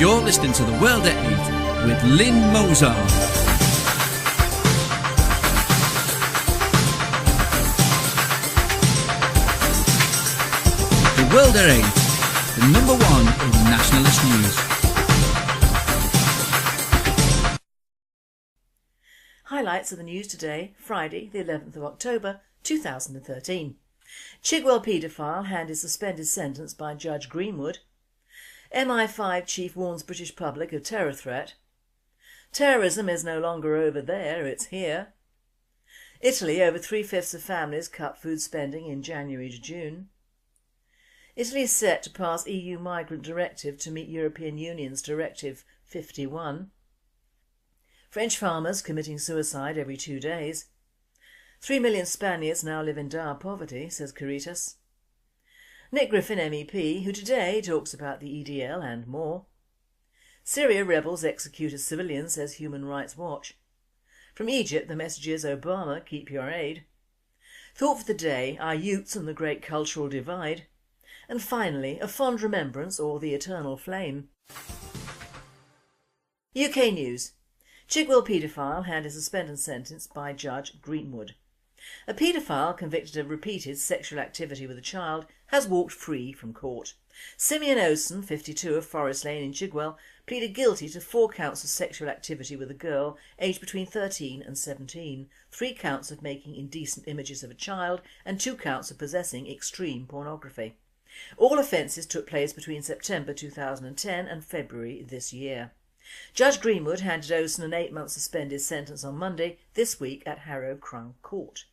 You're listening to The World at 8 with Lynn Mozart. The World at 8, the number one in nationalist news. Highlights of the news today, Friday the 11th of October 2013. Chigwell paedophile handed suspended sentence by Judge Greenwood. MI5 chief warns British public of terror threat. Terrorism is no longer over there, it's here. Italy, over 3/5 of families cut food spending in January to June. Italy is set to pass EU migrant directive to meet European Union's Directive 51. French farmers committing suicide every 2 days. 3 million Spaniards now live in dire poverty, says Caritas. Nick Griffin MEP, who today talks about the EDL and more. Syria rebels execute a civilian, says Human Rights Watch. From Egypt the message is Obama, keep your aid. Thought for the day, our youths and the great cultural divide. And finally, a fond remembrance or the eternal flame. UK news. Chigwell paedophile handed suspended sentence by Judge Greenwood. A paedophile convicted of repeated sexual activity with a child has walked free from court. Simeon Osen, 52, of Forest Lane in Chigwell, pleaded guilty to 4 counts of sexual activity with a girl aged between 13 and 17, 3 counts of making indecent images of a child and 2 counts of possessing extreme pornography. All offences took place between September 2010 and February this year. Judge Greenwood handed Osen an 8-month suspended sentence on Monday this week at Harrow Crown Court.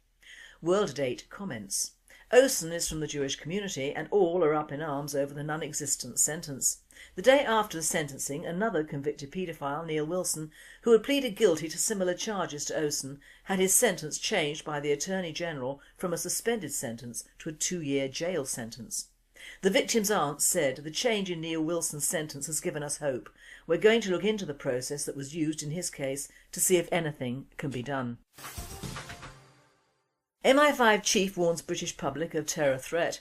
World at 8 comments. Osen is from the Jewish community and all are up in arms over the non-existent sentence. The day after the sentencing, another convicted paedophile, Neil Wilson, who had pleaded guilty to similar charges to Osen, had his sentence changed by the Attorney General from a suspended sentence to a 2-year jail sentence. The victim's aunt said, "The change in Neil Wilson's sentence has given us hope. We're going to look into the process that was used in his case to see if anything can be done." MI5 chief warns British public of terror threat.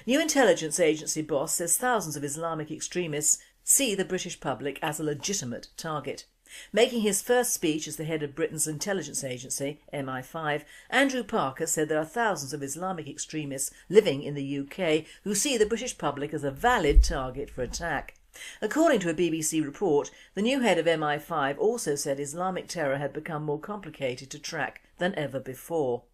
New intelligence agency boss says thousands of Islamic extremists see the British public as a legitimate target. Making his first speech as the head of Britain's intelligence agency, MI5, Andrew Parker said there are thousands of Islamic extremists living in the UK who see the British public as a valid target for attack. According to a BBC report, the new head of MI5 also said Islamic terror had become more complicated to track than ever before.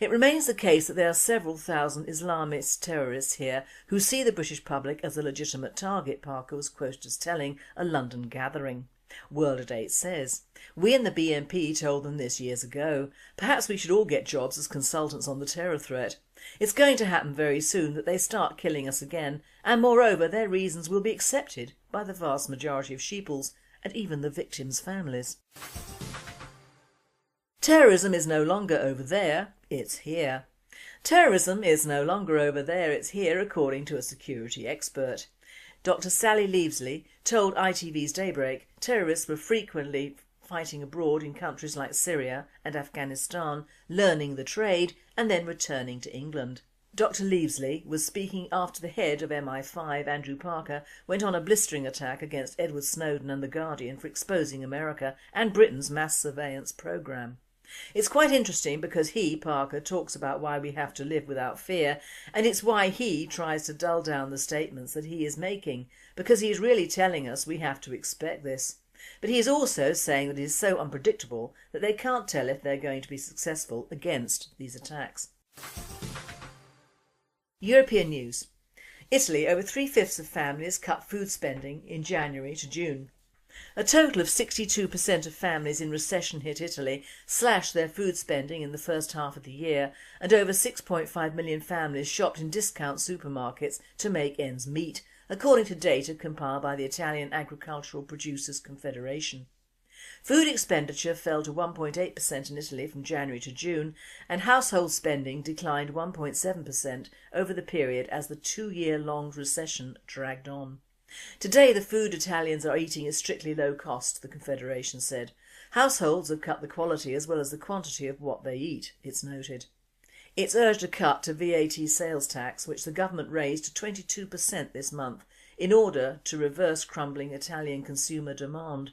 It remains the case that there are several thousand Islamist terrorists here who see the British public as a legitimate target, Parker was quoted as telling a London gathering. World at 8 says, "We in the BNP told them this years ago. Perhaps we should all get jobs as consultants on the terror threat. It's going to happen very soon that they start killing us again, and moreover their reasons will be accepted by the vast majority of sheeples and even the victims' families." Terrorism is no longer over there, it's here. Terrorism is no longer over there, it's here, according to a security expert. Dr Sally Leavesley told ITV's Daybreak terrorists were frequently fighting abroad in countries like Syria and Afghanistan, learning the trade and then returning to England. Dr Leavesley was speaking after the head of MI5, Andrew Parker, went on a blistering attack against Edward Snowden and The Guardian for exposing America and Britain's mass surveillance programme. It's quite interesting because Parker, talks about why we have to live without fear, and it's why he tries to dull down the statements that he is making, because he is really telling us we have to expect this. But he is also saying that it is so unpredictable that they can't tell if they're going to be successful against these attacks. European news. Italy, over 3/5 of families cut food spending in January to June. A total of 62% of families in recession-hit Italy slashed their food spending in the first half of the year, and over 6.5 million families shopped in discount supermarkets to make ends meet, according to data compiled by the Italian Agricultural Producers Confederation. Food expenditure fell to 1.8% in Italy from January to June, and household spending declined 1.7% over the period as the 2-year-long recession dragged on. Today the food Italians are eating is strictly low cost, the Confederation said. Households have cut the quality as well as the quantity of what they eat, it's noted. It's urged a cut to VAT sales tax, which the government raised to 22% this month. in order to reverse crumbling Italian consumer demand.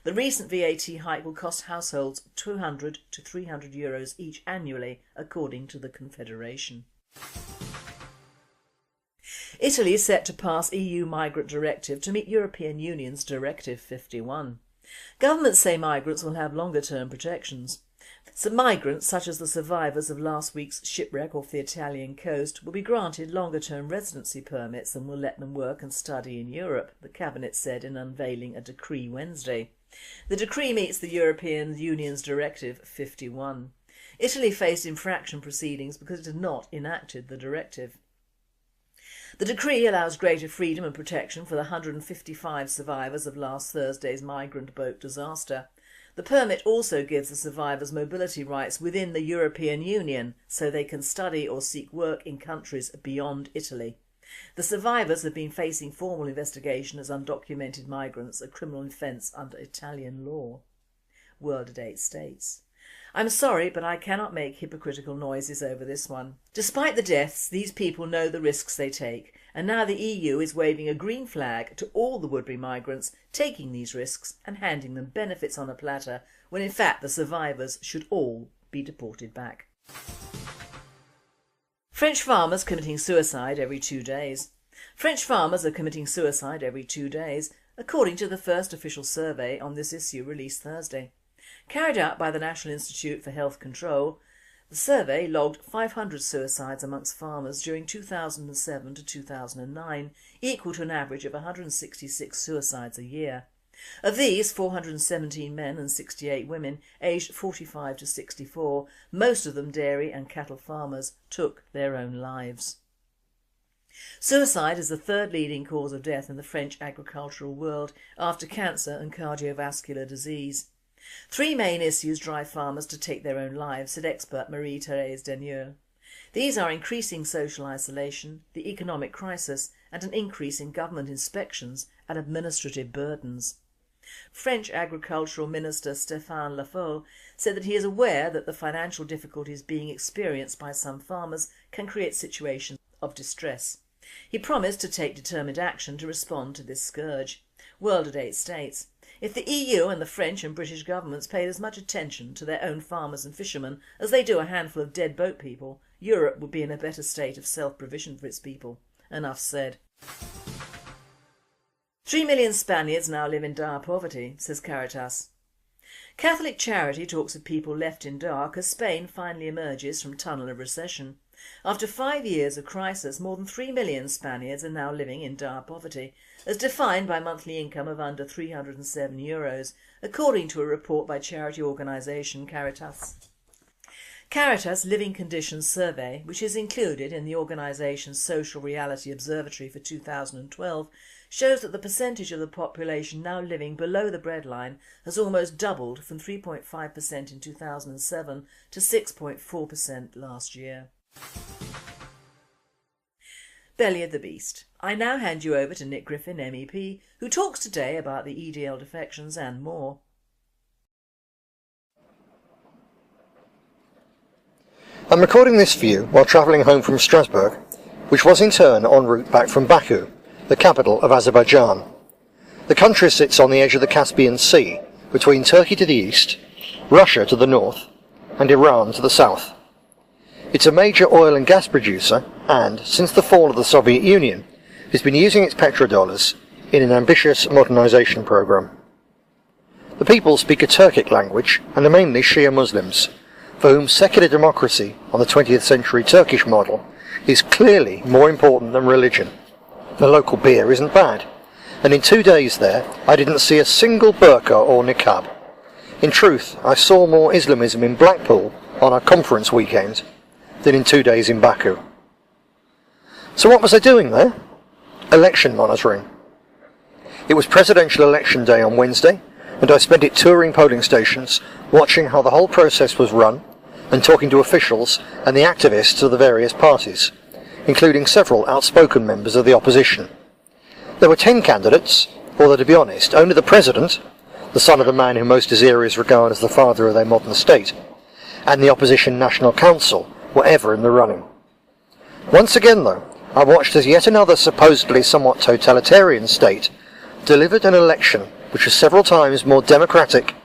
The recent VAT hike will cost households €200 to €300 each annually, according to the Confederation. Italy is set to pass EU migrant directive to meet European Union's Directive 51. Governments say migrants will have longer-term protections. Some migrants, such as the survivors of last week's shipwreck off the Italian coast, will be granted longer-term residency permits and will let them work and study in Europe, the Cabinet said in unveiling a decree Wednesday. The decree meets the European Union's Directive 51. Italy faced infraction proceedings because it had not enacted the directive. The decree allows greater freedom and protection for the 155 survivors of last Thursday's migrant boat disaster. The permit also gives the survivors mobility rights within the European Union so they can study or seek work in countries beyond Italy. The survivors have been facing formal investigation as undocumented migrants, a criminal offence under Italian law. World at 8 states. I'm sorry, but I cannot make hypocritical noises over this one. Despite the deaths, these people know the risks they take, and now the EU is waving a green flag to all the would-be migrants taking these risks and handing them benefits on a platter, when in fact the survivors should all be deported back. French farmers committing suicide every 2 days. French farmers are committing suicide every 2 days, according to the first official survey on this issue released Thursday. Carried out by the National Institute for Health Control, the survey logged 500 suicides amongst farmers during 2007 to 2009, equal to an average of 166 suicides a year. Of these, 417 men and 68 women aged 45 to 64, most of them dairy and cattle farmers, took their own lives. Suicide is the third leading cause of death in the French agricultural world after cancer and cardiovascular disease. 3 main issues drive farmers to take their own lives, said expert Marie-Thérèse Denieux. These are increasing social isolation, the economic crisis and an increase in government inspections and administrative burdens. French Agricultural Minister Stéphane Le Foll said that he is aware that the financial difficulties being experienced by some farmers can create situations of distress. He promised to take determined action to respond to this scourge. World at 8 states. If the EU and the French and British governments paid as much attention to their own farmers and fishermen as they do a handful of dead boat people, Europe would be in a better state of self-provision for its people. Enough said. 3 million Spaniards now live in dire poverty, says Caritas. Catholic Charity talks of people left in dark as Spain finally emerges from tunnel of recession. After 5 years of crisis, more than 3 million Spaniards are now living in dire poverty, as defined by monthly income of under €307, according to a report by charity organisation Caritas. Caritas' Living Conditions Survey, which is included in the organisation's Social Reality Observatory for 2012, shows that the percentage of the population now living below the breadline has almost doubled from 3.5% in 2007 to 6.4% last year. Belly of the Beast. I now hand you over to Nick Griffin, MEP, who talks today about the EDL defections and more. I'm recording this for you while travelling home from Strasbourg, which was in turn en route back from Baku, the capital of Azerbaijan. The country sits on the edge of the Caspian Sea, between Turkey to the east, Russia to the north, and Iran to the south. It's a major oil and gas producer and, since the fall of the Soviet Union, has been using its petrodollars in an ambitious modernisation programme. The people speak a Turkic language and are mainly Shia Muslims, for whom secular democracy on the 20th century Turkish model is clearly more important than religion. The local beer isn't bad, and in 2 days there I didn't see a single burqa or niqab. In truth, I saw more Islamism in Blackpool on our conference weekend than in 2 days in Baku. So what was I doing there? Election monitoring. It was presidential election day on Wednesday, and I spent it touring polling stations, watching how the whole process was run, and talking to officials and the activists of the various parties, including several outspoken members of the opposition. There were 10 candidates, although to be honest, only the president, the son of the man who most Azeris regard as the father of their modern state, and the opposition National Council were ever in the running. Once again, though, I watched as yet another supposedly somewhat totalitarian state delivered an election which was several times more democratic,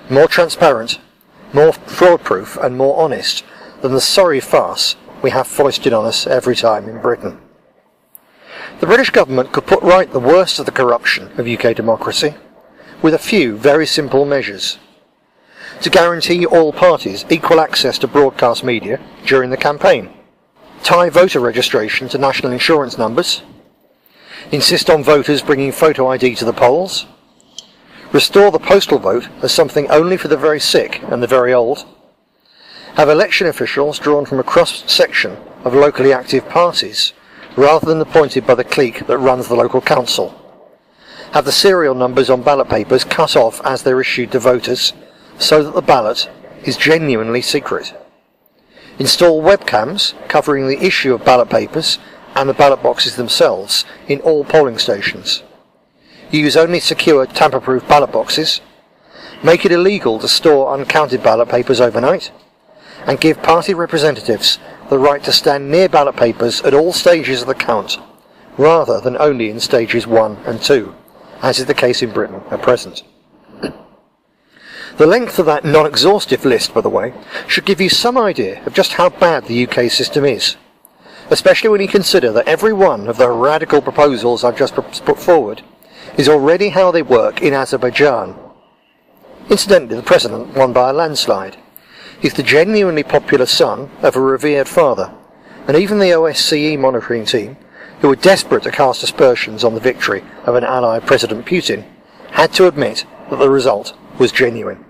more transparent, more fraud-proof and more honest than the sorry farce we have foisted on us every time in Britain. The British government could put right the worst of the corruption of UK democracy with a few very simple measures. To guarantee all parties equal access to broadcast media during the campaign, tie voter registration to national insurance numbers, insist on voters bringing photo ID to the polls, restore the postal vote as something only for the very sick and the very old, have election officials drawn from a cross-section of locally active parties rather than appointed by the clique that runs the local council, have the serial numbers on ballot papers cut off as they're issued to voters so that the ballot is genuinely secret, install webcams covering the issue of ballot papers and the ballot boxes themselves in all polling stations, use only secure tamper-proof ballot boxes, make it illegal to store uncounted ballot papers overnight, and give party representatives the right to stand near ballot papers at all stages of the count, rather than only in stages 1 and 2, as is the case in Britain at present. The length of that non-exhaustive list, by the way, should give you some idea of just how bad the UK system is, especially when you consider that every one of the radical proposals I've just put forward is already how they work in Azerbaijan. Incidentally, the president won by a landslide. He's the genuinely popular son of a revered father, and even the OSCE monitoring team, who were desperate to cast aspersions on the victory of an ally, President Putin, had to admit that the result was genuine.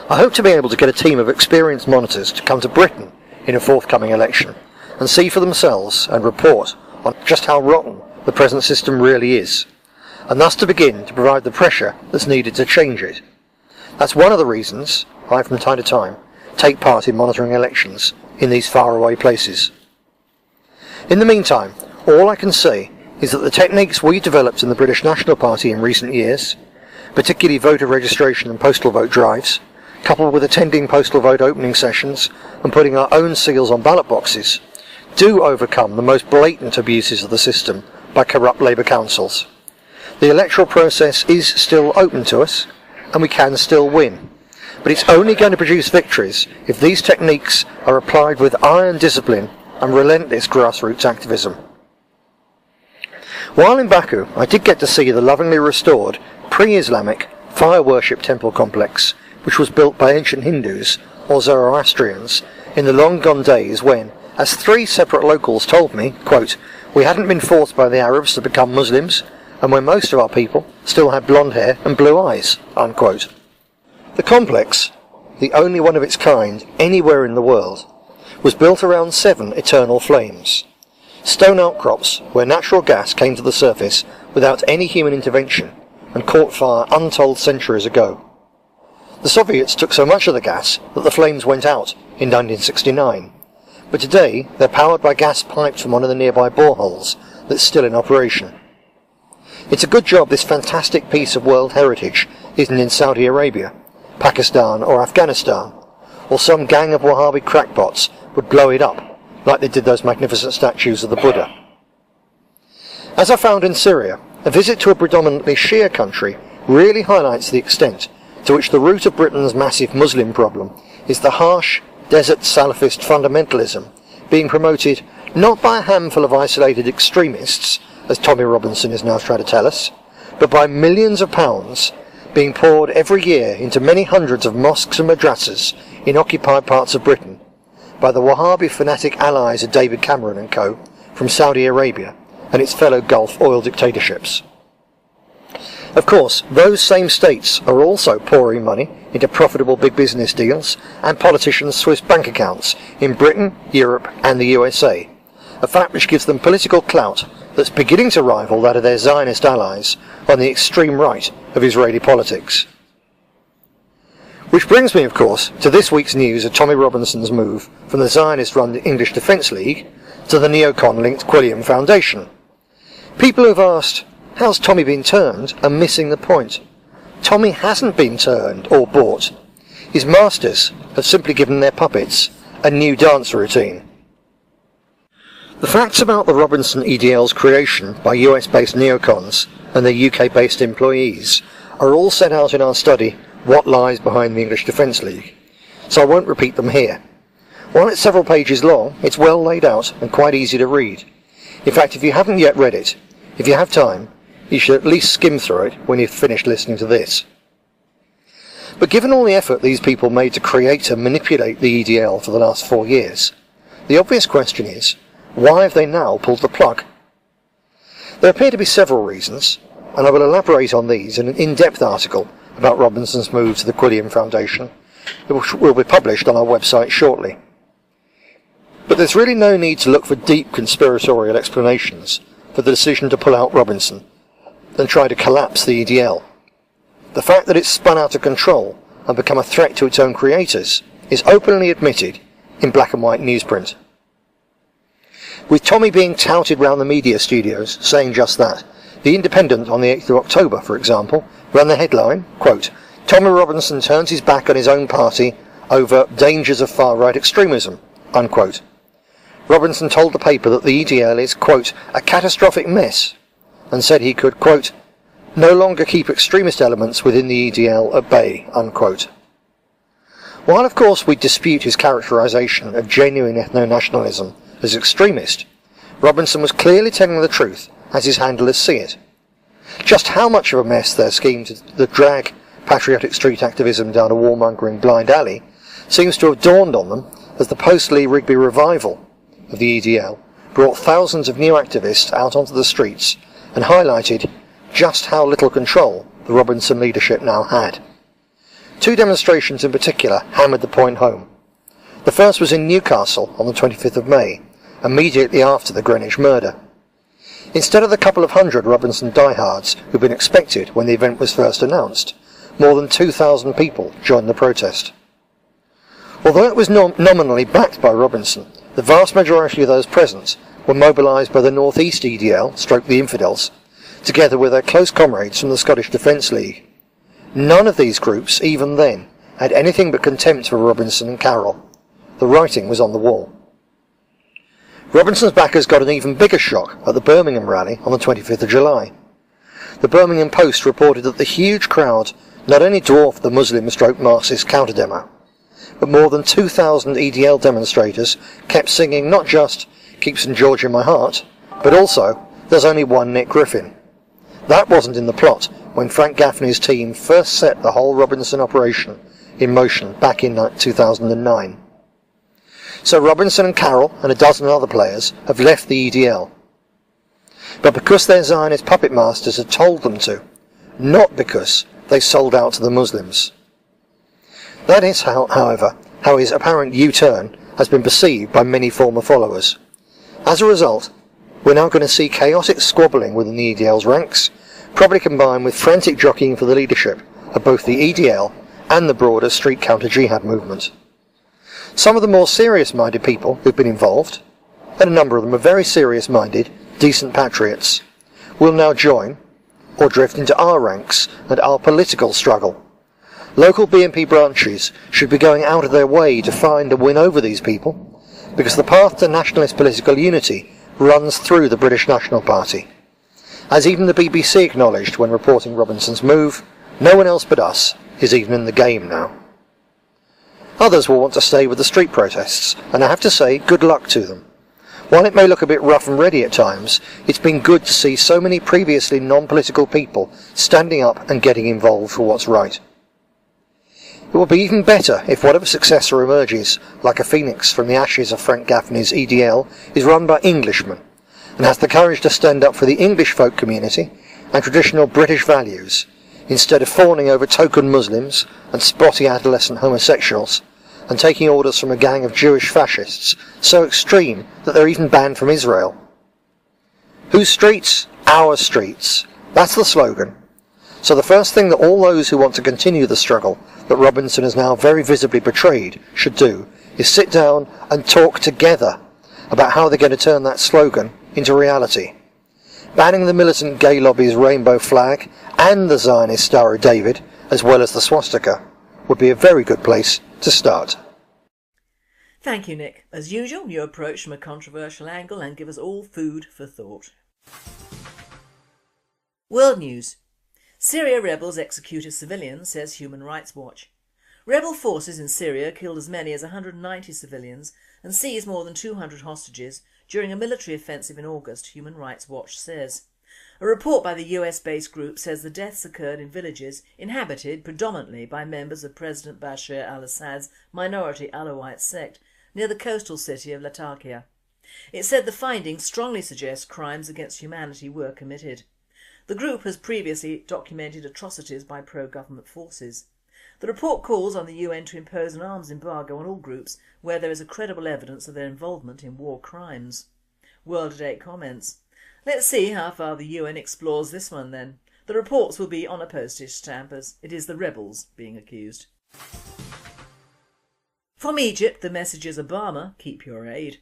I hope to be able to get a team of experienced monitors to come to Britain in a forthcoming election and see for themselves and report on just how rotten the present system really is, and thus to begin to provide the pressure that's needed to change it. That's one of the reasons I, from time to time, take part in monitoring elections in these faraway places. In the meantime, all I can say is that the techniques we developed in the British National Party in recent years, particularly voter registration and postal vote drives, coupled with attending postal vote opening sessions and putting our own seals on ballot boxes, do overcome the most blatant abuses of the system by corrupt Labour councils. The electoral process is still open to us, and we can still win. But it's only going to produce victories if these techniques are applied with iron discipline and relentless grassroots activism. While in Baku, I did get to see the lovingly restored, pre-Islamic fire worship temple complex, which was built by ancient Hindus or Zoroastrians in the long-gone days when, as 3 separate locals told me, quote, "We hadn't been forced by the Arabs to become Muslims, and when most of our people still had blonde hair and blue eyes," unquote. The complex, the only one of its kind anywhere in the world, was built around 7 eternal flames, stone outcrops where natural gas came to the surface without any human intervention and caught fire untold centuries ago. The Soviets took so much of the gas that the flames went out in 1969, but today they're powered by gas piped from one of the nearby boreholes that's still in operation. It's a good job this fantastic piece of world heritage isn't in Saudi Arabia, Pakistan or Afghanistan, or some gang of Wahhabi crackpots would blow it up like they did those magnificent statues of the Buddha. As I found in Syria, a visit to a predominantly Shia country really highlights the extent to which the root of Britain's massive Muslim problem is the harsh, desert Salafist fundamentalism being promoted not by a handful of isolated extremists, as Tommy Robinson is now trying to tell us, but by millions of pounds being poured every year into many hundreds of mosques and madrasas in occupied parts of Britain by the Wahhabi fanatic allies of David Cameron and co. from Saudi Arabia and its fellow Gulf oil dictatorships. Of course, those same states are also pouring money into profitable big business deals and politicians' Swiss bank accounts in Britain, Europe and the USA, a fact which gives them political clout that's beginning to rival that of their Zionist allies on the extreme right of Israeli politics. Which brings me, of course, to this week's news of Tommy Robinson's move from the Zionist-run English Defence League to the neocon-linked Quilliam Foundation. People who've asked, how's Tommy been turned, are missing the point. Tommy hasn't been turned or bought. His masters have simply given their puppets a new dance routine. The facts about the Robinson EDL's creation by US-based neocons and their UK-based employees are all set out in our study, What Lies Behind the English Defence League, so I won't repeat them here. While it's several pages long, it's well laid out and quite easy to read. In fact, if you haven't yet read it, if you have time, you should at least skim through it when you've finished listening to this. But given all the effort these people made to create and manipulate the EDL for the last 4 years, the obvious question is, why have they now pulled the plug? There appear to be several reasons, and I will elaborate on these in an in-depth article about Robinson's move to the Quilliam Foundation, which will be published on our website shortly. But there's really no need to look for deep conspiratorial explanations for the decision to pull out Robinson and try to collapse the EDL. The fact that it's spun out of control and become a threat to its own creators is openly admitted in black and white newsprint. With Tommy being touted round the media studios saying just that, The Independent on the 8th of October, for example, ran the headline, quote, "Tommy Robinson turns his back on his own party over dangers of far-right extremism," unquote. Robinson told the paper that the EDL is, quote, "a catastrophic mess," and said he could, quote, "no longer keep extremist elements within the EDL at bay," unquote. While of course we dispute his characterisation of genuine ethno-nationalism as extremist, Robinson was clearly telling the truth as his handlers see it. Just how much of a mess their scheme to drag patriotic street activism down a warmongering blind alley seems to have dawned on them as the post-Lee Rigby revival of the EDL brought thousands of new activists out onto the streets and highlighted just how little control the Robinson leadership now had. 2 demonstrations in particular hammered the point home. The first was in Newcastle on the 25th of May, immediately after the Greenwich murder. Instead of the couple of hundred Robinson diehards who'd been expected when the event was first announced, more than 2,000 people joined the protest. Although it was nominally backed by Robinson, the vast majority of those present were mobilised by the North East EDL, stroke the Infidels, together with their close comrades from the Scottish Defence League. None of these groups, even then, had anything but contempt for Robinson and Carroll. The writing was on the wall. Robinson's backers got an even bigger shock at the Birmingham rally on the 25th of July. The Birmingham Post reported that the huge crowd not only dwarfed the Muslim-stroke-Marxist counter-demo, but more than 2,000 EDL demonstrators kept singing not just "Keep St George in My Heart," but also "There's Only One Nick Griffin." That wasn't in the plot when Frank Gaffney's team first set the whole Robinson operation in motion back in 2009. So Robinson and Carroll and a dozen other players have left the EDL. But because their Zionist puppet masters had told them to, not because they sold out to the Muslims. That is, however, how his apparent U-turn has been perceived by many former followers. As a result, we're now going to see chaotic squabbling within the EDL's ranks, probably combined with frantic jockeying for the leadership of both the EDL and the broader street counter-jihad movement. Some of the more serious-minded people who've been involved, and a number of them are very serious-minded, decent patriots, will now join, or drift into our ranks and our political struggle. Local BNP branches should be going out of their way to find and win over these people, because the path to nationalist political unity runs through the British National Party. As even the BBC acknowledged when reporting Robinson's move, no one else but us is even in the game now. Others will want to stay with the street protests, and I have to say, good luck to them. While it may look a bit rough and ready at times, it's been good to see so many previously non-political people standing up and getting involved for what's right. It will be even better if whatever successor emerges, like a phoenix from the ashes of Frank Gaffney's EDL, is run by Englishmen, and has the courage to stand up for the English folk community and traditional British values, instead of fawning over token Muslims and spotty adolescent homosexuals, and taking orders from a gang of Jewish fascists so extreme that they're even banned from Israel. Whose streets? Our streets. That's the slogan. So the first thing that all those who want to continue the struggle that Robinson has now very visibly betrayed should do is sit down and talk together about how they're going to turn that slogan into reality. Banning the militant gay lobby's rainbow flag and the Zionist Star of David, as well as the swastika, would be a very good place to start. Thank you, Nick. As usual, you approach from a controversial angle and give us all food for thought. World news. Syria rebels executed civilians, says Human Rights Watch. Rebel forces in Syria killed as many as 190 civilians and seized more than 200 hostages during a military offensive in August, Human Rights Watch says. A report by the US-based group says the deaths occurred in villages inhabited predominantly by members of President Bashar al-Assad's minority Alawite sect near the coastal city of Latakia. It said the findings strongly suggest crimes against humanity were committed. The group has previously documented atrocities by pro-government forces. The report calls on the UN to impose an arms embargo on all groups where there is credible evidence of their involvement in war crimes. World at 8 comments. Let's see how far the UN explores this one then. The reports will be on a postage stamp as it is the rebels being accused. From Egypt, the message is Obama, keep your aid.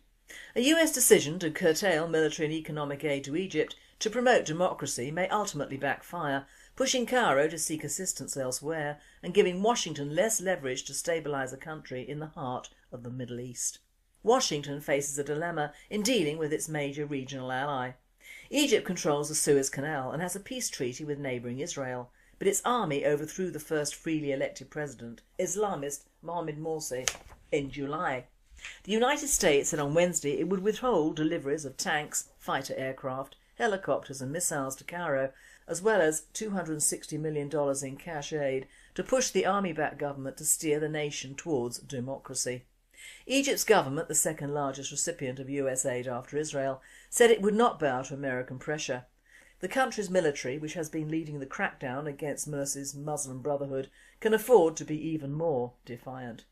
A US decision to curtail military and economic aid to Egypt to promote democracy may ultimately backfire, pushing Cairo to seek assistance elsewhere and giving Washington less leverage to stabilise a country in the heart of the Middle East. Washington faces a dilemma in dealing with its major regional ally. Egypt controls the Suez Canal and has a peace treaty with neighbouring Israel, but its army overthrew the first freely elected president, Islamist Mohamed Morsi, in July. The United States said on Wednesday it would withhold deliveries of tanks, fighter aircraft, helicopters and missiles to Cairo, as well as $260 million in cash aid to push the army-backed government to steer the nation towards democracy. Egypt's government, the second largest recipient of US aid after Israel, said it would not bow to American pressure. The country's military, which has been leading the crackdown against Morsi's Muslim Brotherhood, can afford to be even more defiant.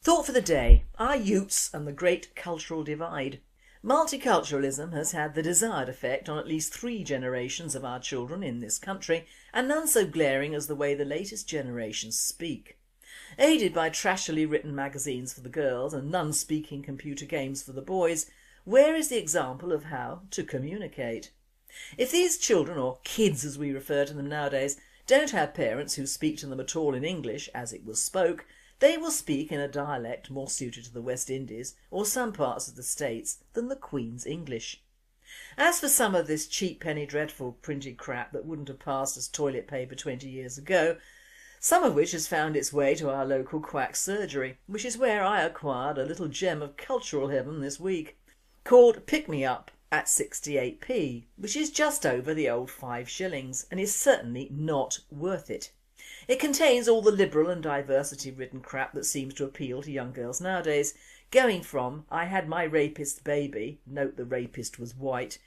Thought for the day: our youths and the great cultural divide. Multiculturalism has had the desired effect on at least 3 generations of our children in this country, and none so glaring as the way the latest generations speak. Aided by trashily written magazines for the girls and none-speaking computer games for the boys, where is the example of how to communicate? If these children, or kids as we refer to them nowadays, don't have parents who speak to them at all in English as it was spoke, they will speak in a dialect more suited to the West Indies or some parts of the States than the Queen's English. As for some of this cheap penny dreadful printed crap that wouldn't have passed as toilet paper 20 years ago, some of which has found its way to our local quack surgery, which is where I acquired a little gem of cultural heaven this week, called Pick Me Up at 68p, which is just over the old 5 shillings and is certainly not worth it. It contains all the liberal and diversity-ridden crap that seems to appeal to young girls nowadays, going from I had my rapist baby, note the rapist was white,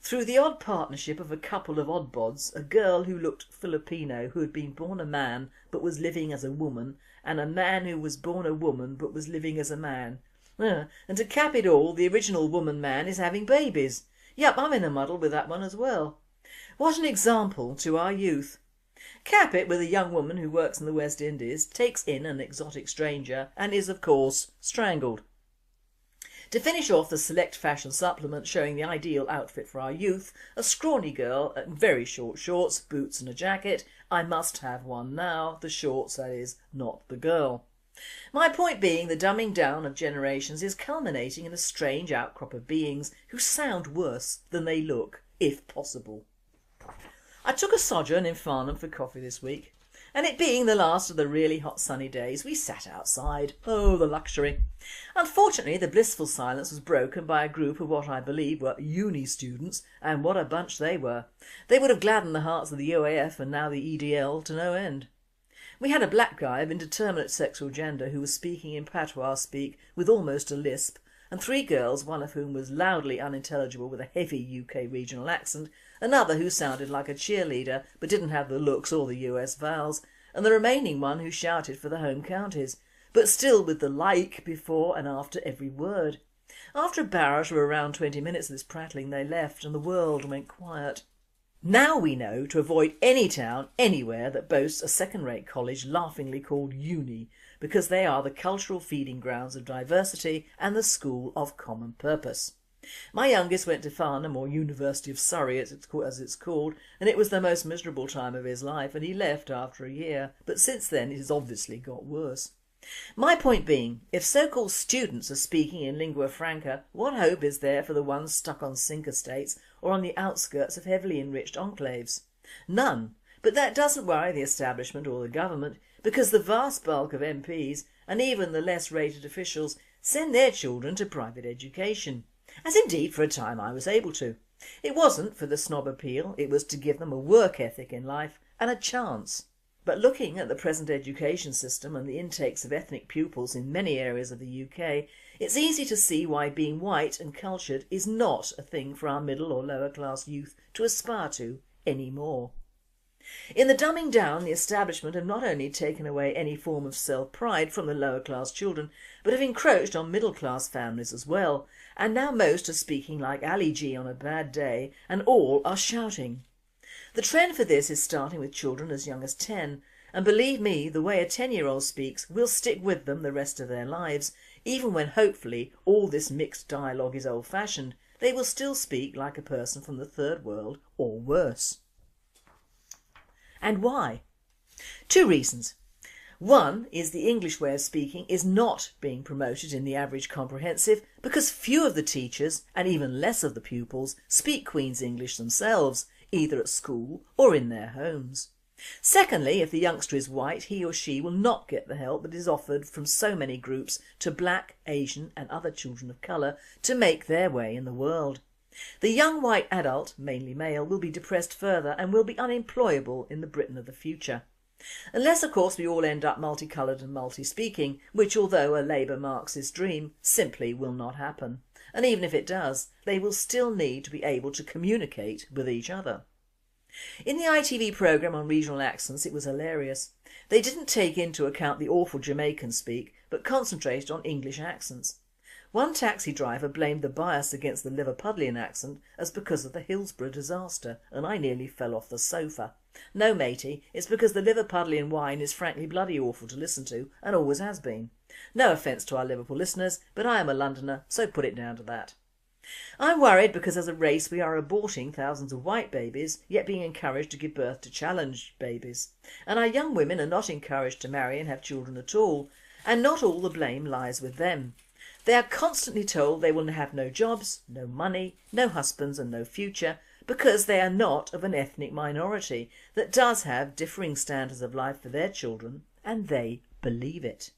through the odd partnership of a couple of oddbods, a girl who looked Filipino who had been born a man but was living as a woman, and a man who was born a woman but was living as a man. And to cap it all, the original woman-man is having babies. Yup, I'm in a muddle with that one as well. What an example to our youth. Cap it with a young woman who works in the West Indies, takes in an exotic stranger and is of course strangled. To finish off the select fashion supplement showing the ideal outfit for our youth, a scrawny girl in very short shorts, boots and a jacket. I must have one now, the shorts that is, not the girl. My point being, the dumbing down of generations is culminating in a strange outcrop of beings who sound worse than they look, if possible. I took a sojourn in Farnham for coffee this week, and it being the last of the really hot sunny days, we sat outside. Oh, the luxury. Unfortunately, the blissful silence was broken by a group of what I believe were uni students, and what a bunch they were. They would have gladdened the hearts of the UAF and now the EDL to no end. We had a black guy of indeterminate sexual gender who was speaking in patois speak with almost a lisp, and 3 girls, one of whom was loudly unintelligible with a heavy UK regional accent, another who sounded like a cheerleader but didn't have the looks or the US vowels, and the remaining one who shouted for the home counties, but still with the like before and after every word. After a barrage of around 20 minutes of this prattling they left and the world went quiet. Now we know to avoid any town anywhere that boasts a second-rate college laughingly called uni, because they are the cultural feeding grounds of diversity and the school of common purpose. My youngest went to Farnham, or University of Surrey as it's called, and it was the most miserable time of his life, and he left after a year, but since then it has obviously got worse. My point being, if so-called students are speaking in lingua franca, what hope is there for the ones stuck on sink estates or on the outskirts of heavily enriched enclaves? None, but that doesn't worry the establishment or the government, because the vast bulk of MPs and even the less rated officials send their children to private education, as indeed for a time I was able to. It wasn't for the snob appeal, it was to give them a work ethic in life and a chance. But looking at the present education system and the intakes of ethnic pupils in many areas of the UK, it's easy to see why being white and cultured is not a thing for our middle or lower class youth to aspire to anymore. In the dumbing down, the establishment have not only taken away any form of self-pride from the lower class children, but have encroached on middle class families as well, and now most are speaking like Ali G on a bad day and all are shouting. The trend for this is starting with children as young as 10, and believe me, the way a 10-year-old speaks will stick with them the rest of their lives. Even when hopefully all this mixed dialogue is old-fashioned, they will still speak like a person from the third world or worse. And why? 2 reasons. One is the English way of speaking is not being promoted in the average comprehensive because few of the teachers and even less of the pupils speak Queen's English themselves, either at school or in their homes. Secondly, if the youngster is white, he or she will not get the help that is offered from so many groups to black, Asian and other children of colour to make their way in the world. The young white adult, mainly male, will be depressed further and will be unemployable in the Britain of the future. Unless of course we all end up multicoloured and multi-speaking, which although a Labour Marxist dream, simply will not happen. And even if it does, they will still need to be able to communicate with each other. In the ITV programme on regional accents it was hilarious. They didn't take into account the awful Jamaican speak, but concentrated on English accents. One taxi driver blamed the bias against the Liverpudlian accent as because of the Hillsborough disaster, and I nearly fell off the sofa. No matey, it's because the Liverpudlian wine is frankly bloody awful to listen to and always has been. No offence to our Liverpool listeners, but I am a Londoner, so put it down to that. I'm worried because as a race we are aborting thousands of white babies, yet being encouraged to give birth to challenged babies. And our young women are not encouraged to marry and have children at all, and not all the blame lies with them. They are constantly told they will have no jobs, no money, no husbands and no future, because they are not of an ethnic minority that does have differing standards of life for their children, and they believe it.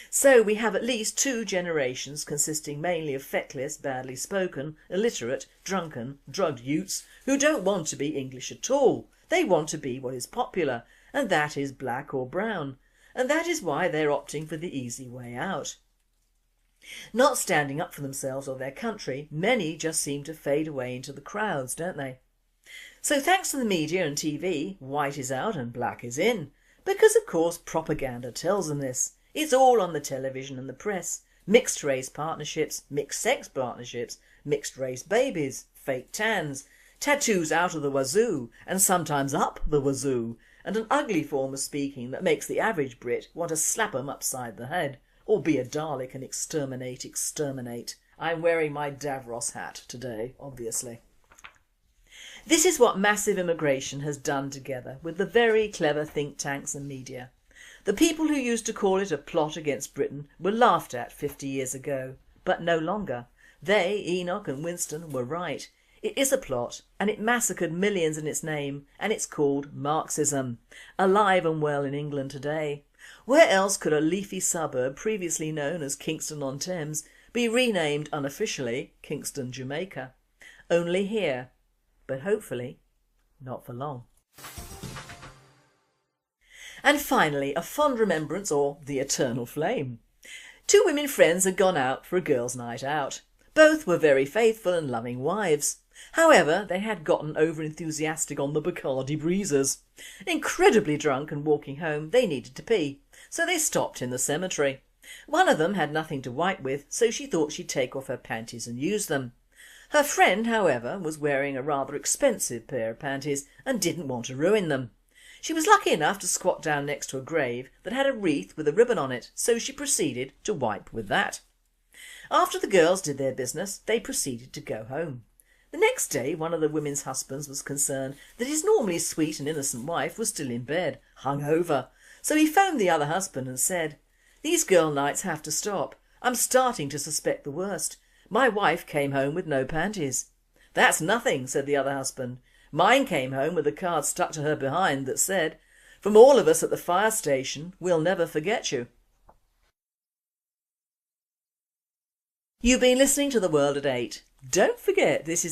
So we have at least 2 generations consisting mainly of feckless, badly spoken, illiterate, drunken, drugged youths who don't want to be English at all. They want to be what is popular, and that is black or brown, and that is why they're opting for the easy way out. Not standing up for themselves or their country, many just seem to fade away into the crowds, don't they? So thanks to the media and TV, white is out and black is in, because of course propaganda tells them this. It's all on the television and the press. Mixed race partnerships, mixed sex partnerships, mixed race babies, fake tans, tattoos out of the wazoo and sometimes up the wazoo, and an ugly form of speaking that makes the average Brit want to slap 'em upside the head. Or be a Dalek and exterminate. I'm wearing my Davros hat today, obviously. This is what massive immigration has done together with the very clever think tanks and media. The people who used to call it a plot against Britain were laughed at 50 years ago, but no longer. They, Enoch and Winston, were right. It is a plot and it massacred millions in its name, and it's called Marxism, alive and well in England today. Where else could a leafy suburb previously known as Kingston-on-Thames be renamed unofficially Kingston, Jamaica? Only here, but hopefully not for long. And finally, a fond remembrance, or the eternal flame. 2 women friends had gone out for a girls' night out. Both were very faithful and loving wives. However, they had gotten over-enthusiastic on the Bacardi breezers. Incredibly drunk and walking home, they needed to pee, so they stopped in the cemetery. One of them had nothing to wipe with, so she thought she'd take off her panties and use them. Her friend, however, was wearing a rather expensive pair of panties and didn't want to ruin them. She was lucky enough to squat down next to a grave that had a wreath with a ribbon on it, so she proceeded to wipe with that. After the girls did their business, they proceeded to go home. The next day one of the women's husbands was concerned that his normally sweet and innocent wife was still in bed, hung over, so he phoned the other husband and said, These girl nights have to stop. I'm starting to suspect the worst. My wife came home with no panties. That's nothing, said the other husband. Mine came home with a card stuck to her behind that said, "From all of us at the fire station, we'll never forget you." You've been listening to The World at 8. Don't forget it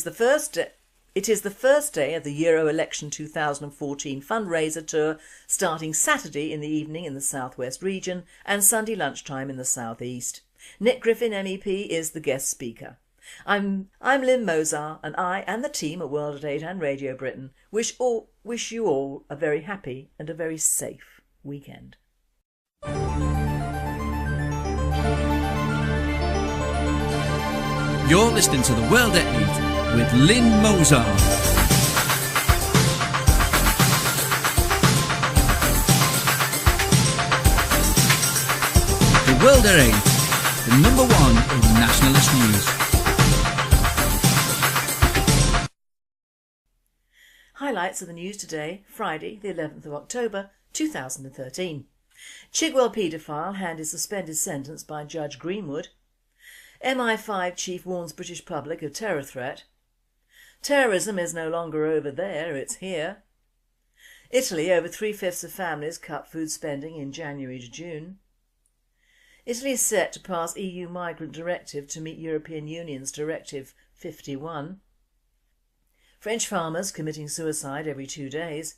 is the first day of the Euro Election 2014 fundraiser tour, starting Saturday in the evening in the southwest region and Sunday lunchtime in the southeast. Nick Griffin MEP is the guest speaker. I'm Lynn Mozart, and I and the team at World at 8 and Radio Britain wish you all a very happy and a very safe weekend. You're listening to The World at 8 with Lynn Mozart. The World at 8, the number one in nationalist news. Highlights of the news today, Friday the 11th of October 2013. Chigwell paedophile handed suspended sentence by Judge Greenwood. MI5 chief warns British public of terror threat. Terrorism is no longer over there, it's here. Italy, over 3/5 of families cut food spending in January to June. Italy is set to pass EU migrant directive to meet European Union's Directive 51. French farmers committing suicide every 2 days.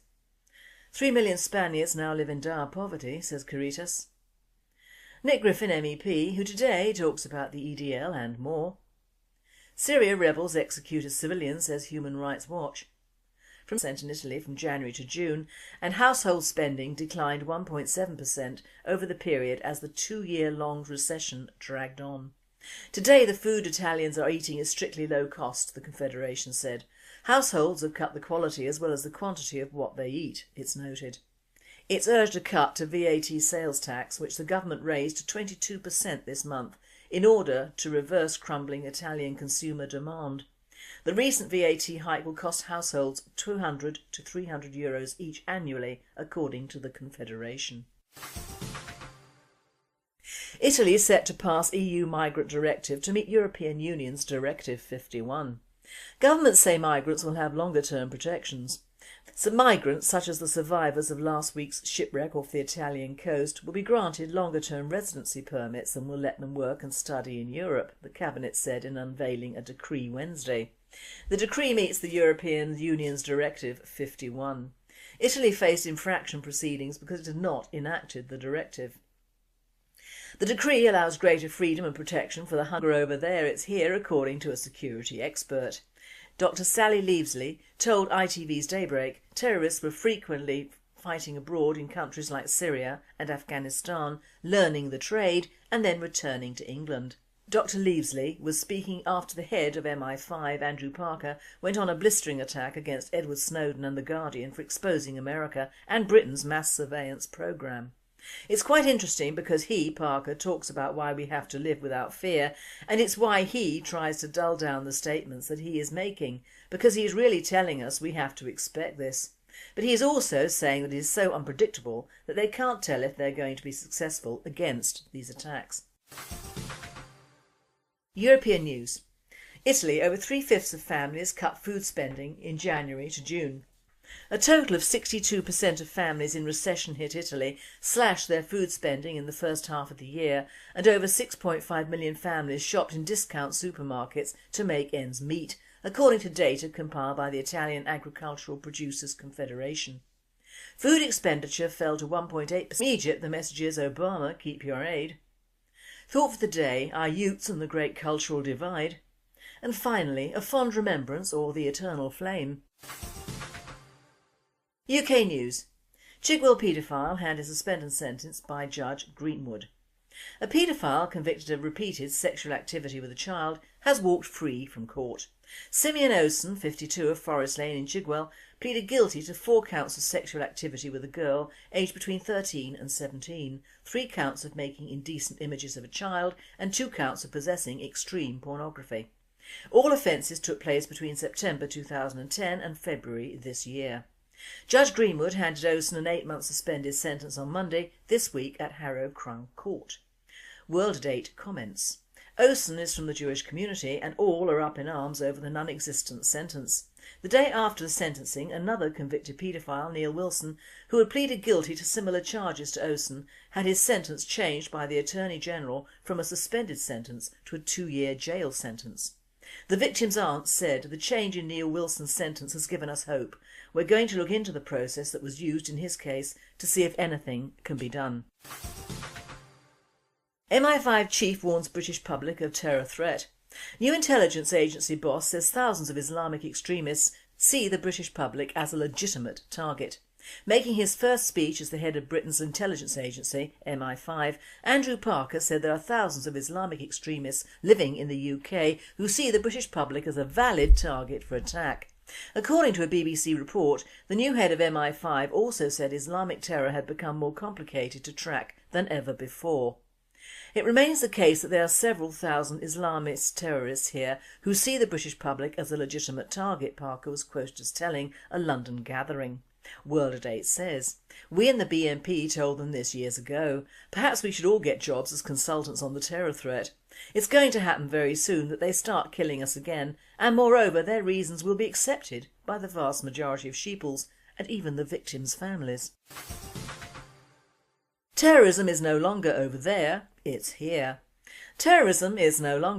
3 million Spaniards now live in dire poverty, says Caritas. Nick Griffin MEP, who today talks about the EDL and more. Syria rebels executed civilians, says Human Rights Watch. From sent in Italy from January to June, and household spending declined 1.7% over the period as the 2-year-long recession dragged on. Today the food Italians are eating is strictly low cost, the Confederation said. Households have cut the quality as well as the quantity of what they eat, it's noted. It's urged a cut to VAT sales tax, which the government raised to 22% this month, in order to reverse crumbling Italian consumer demand. The recent VAT hike will cost households €200 to €300 each annually, according to the Confederation. Italy is set to pass EU migrant directive to meet European Union's Directive 51. Governments say migrants will have longer-term protections. Some migrants, such as the survivors of last week's shipwreck off the Italian coast, will be granted longer-term residency permits and will let them work and study in Europe, the Cabinet said in unveiling a decree Wednesday. The decree meets the European Union's Directive 51. Italy faced infraction proceedings because it had not enacted the directive. The decree allows greater freedom and protection for the hunger over there, it's here, according to a security expert. Dr Sally Leavesley told ITV's Daybreak terrorists were frequently fighting abroad in countries like Syria and Afghanistan, learning the trade and then returning to England. Dr Leavesley was speaking after the head of MI5, Andrew Parker, went on a blistering attack against Edward Snowden and The Guardian for exposing America and Britain's mass surveillance programme. It's quite interesting because Parker, talks about why we have to live without fear, and it's why he tries to dull down the statements that he is making, because he is really telling us we have to expect this. But he is also saying that it is so unpredictable that they can't tell if they're going to be successful against these attacks. European news. Italy, over 3/5 of families cut food spending in January to June. A total of 62% of families in recession-hit Italy slashed their food spending in the first half of the year, and over 6.5 million families shopped in discount supermarkets to make ends meet, according to data compiled by the Italian Agricultural Producers Confederation. Food expenditure fell to 1.8%. In Egypt, the message is Obama, keep your aid. Thought for the day, our youths and the great cultural divide. And finally, a fond remembrance or the eternal flame. UK news. Chigwell paedophile handed suspended sentence by Judge Greenwood. A paedophile convicted of repeated sexual activity with a child has walked free from court. Simeon Osen, 52, of Forest Lane in Chigwell, pleaded guilty to 4 counts of sexual activity with a girl aged between 13 and 17, 3 counts of making indecent images of a child and 2 counts of possessing extreme pornography. All offences took place between September 2010 and February this year. Judge Greenwood handed Osen an 8-month suspended sentence on Monday this week at Harrow Crown Court. World at 8 comments. Osen is from the Jewish community and all are up in arms over the non-existent sentence. The day after the sentencing, another convicted paedophile, Neil Wilson, who had pleaded guilty to similar charges to Osen, had his sentence changed by the Attorney General from a suspended sentence to a 2-year jail sentence. The victim's aunt said, "The change in Neil Wilson's sentence has given us hope. We're going to look into the process that was used in his case to see if anything can be done." MI5 chief warns British public of terror threat. New intelligence agency boss says thousands of Islamic extremists see the British public as a legitimate target. Making his first speech as the head of Britain's intelligence agency, MI5, Andrew Parker said there are thousands of Islamic extremists living in the UK who see the British public as a valid target for attack. According to a BBC report, the new head of MI5 also said Islamic terror had become more complicated to track than ever before. It remains the case that there are several thousand Islamist terrorists here who see the British public as a legitimate target, Parker was quoted as telling a London gathering. World at 8 says, "We in the BNP told them this years ago. Perhaps we should all get jobs as consultants on the terror threat. It's going to happen very soon that they start killing us again, and moreover their reasons will be accepted by the vast majority of sheeples and even the victims' families." Terrorism is no longer over there, it's here. Terrorism is no longer